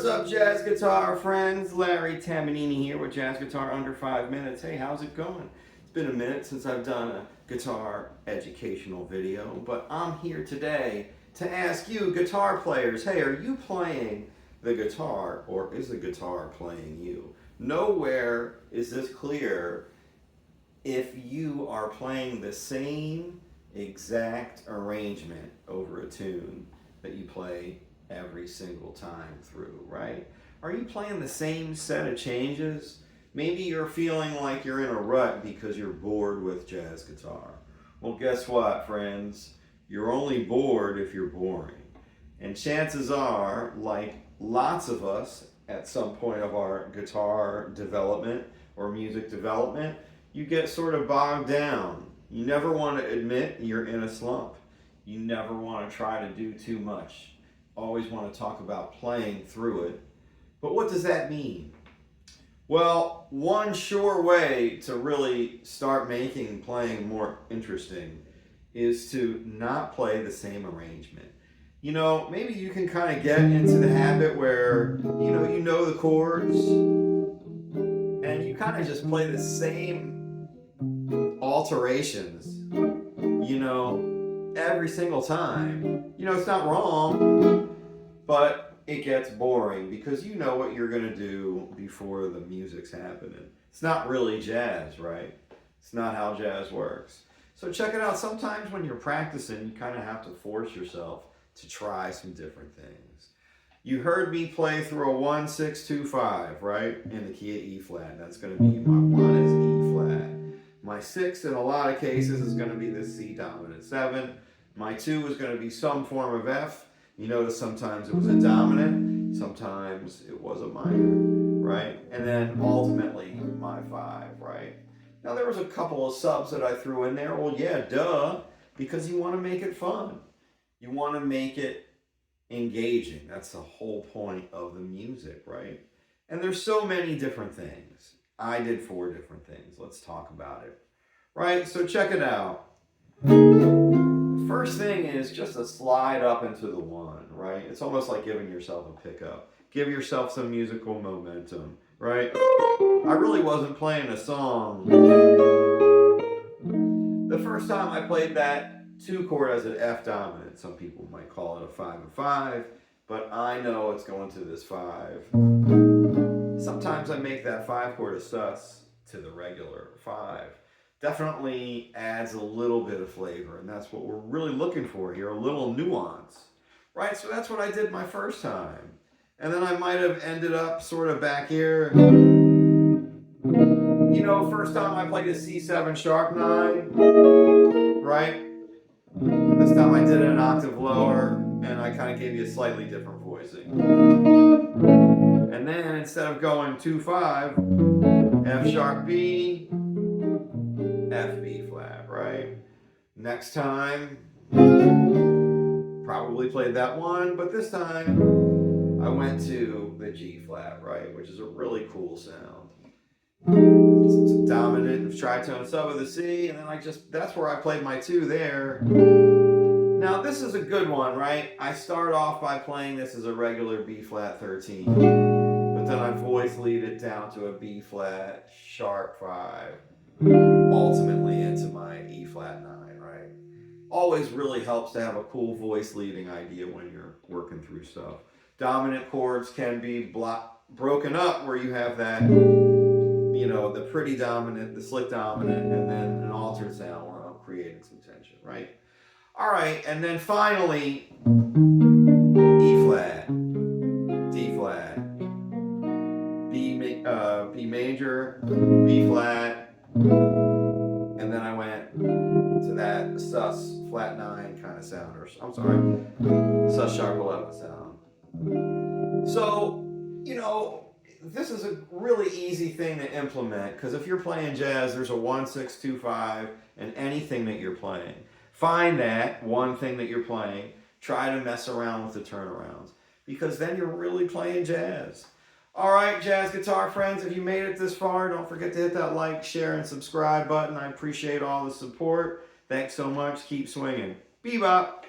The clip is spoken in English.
What's up, jazz guitar friends? Larry Tamanini here with Jazz Guitar Under 5 Minutes. Hey, how's it going? It's been a minute since I've done a guitar educational video, but I'm here today to ask you, guitar players, hey, are you playing the guitar or is the guitar playing you? Nowhere is this clear if you are playing the same exact arrangement over a tune that you play every single time through, right? Are you playing the same set of changes? Maybe you're feeling like you're in a rut because you're bored with jazz guitar. Well, guess what, friends? You're only bored if you're boring. And chances are, like lots of us at some point of our guitar development or music development, you get sort of bogged down. You never want to admit you're in a slump. You never want to try to do too much. Always want to talk about playing through it. But what does that mean? Well, one sure way to really start making playing more interesting is to not play the same arrangement. You know, maybe you can kind of get into the habit where, you know the chords, and you kind of just play the same alterations, every single time. It's not wrong, but it gets boring because you know what you're going to do before the music's happening. It's not really jazz, right? It's not how jazz works. So check it out. Sometimes when you're practicing, you kind of have to force yourself to try some different things. You heard me play through a 1, 6, 2, 5, right? In the key of E flat. That's going to be my 1 is E flat. My 6 in a lot of cases is going to be the C dominant 7. My 2 is going to be some form of F. You notice sometimes it was a dominant, sometimes it was a minor, right? And then ultimately my 5, right? Now there was a couple of subs that I threw in there. Well, yeah, duh, because you want to make it fun. You want to make it engaging. That's the whole point of the music, right? And there's so many different things. I did 4 different things. Let's talk about it. Right, so check it out. First thing is just to slide up into the 1, right? It's almost like giving yourself a pickup. Give yourself some musical momentum, right? I really wasn't playing a song. The first time I played that 2 chord as an F dominant, some people might call it a 5/5, but I know it's going to this 5. Sometimes I make that 5 chord a sus to the regular 5. Definitely adds a little bit of flavor, and that's what we're really looking for here, a little nuance, right? So that's what I did my first time. And then I might have ended up sort of back here. First time I played a C7 sharp 9, right? This time I did it an octave lower, and I kind of gave you a slightly different voicing. And then instead of going 2/5, F sharp B, F B flat, right? Next time, probably played that 1, but this time I went to the G flat, right? Which is a really cool sound. It's a dominant tritone sub of the C, and then that's where I played my 2 there. Now this is a good one, right? I start off by playing this as a regular B flat 13, but then I voice lead it down to a B flat sharp 5, ultimately into my E flat 9, right? Always really helps to have a cool voice leading idea when you're working through stuff. Dominant chords can be broken up where you have that, the pretty dominant, the slick dominant, and then an altered sound where I'm creating some tension, right? All right, and then finally, E flat, D flat, B major, B flat, and then I went to that sus flat 9 kind of sound, or I'm sorry, sus sharp 11 sound. So, this is a really easy thing to implement because if you're playing jazz, there's a 1, 6, 2, 5 in anything that you're playing. Find that one thing that you're playing, try to mess around with the turnarounds because then you're really playing jazz. All right, jazz guitar friends, if you made it this far, don't forget to hit that like, share, and subscribe button. I appreciate all the support. Thanks so much. Keep swinging. Bebop.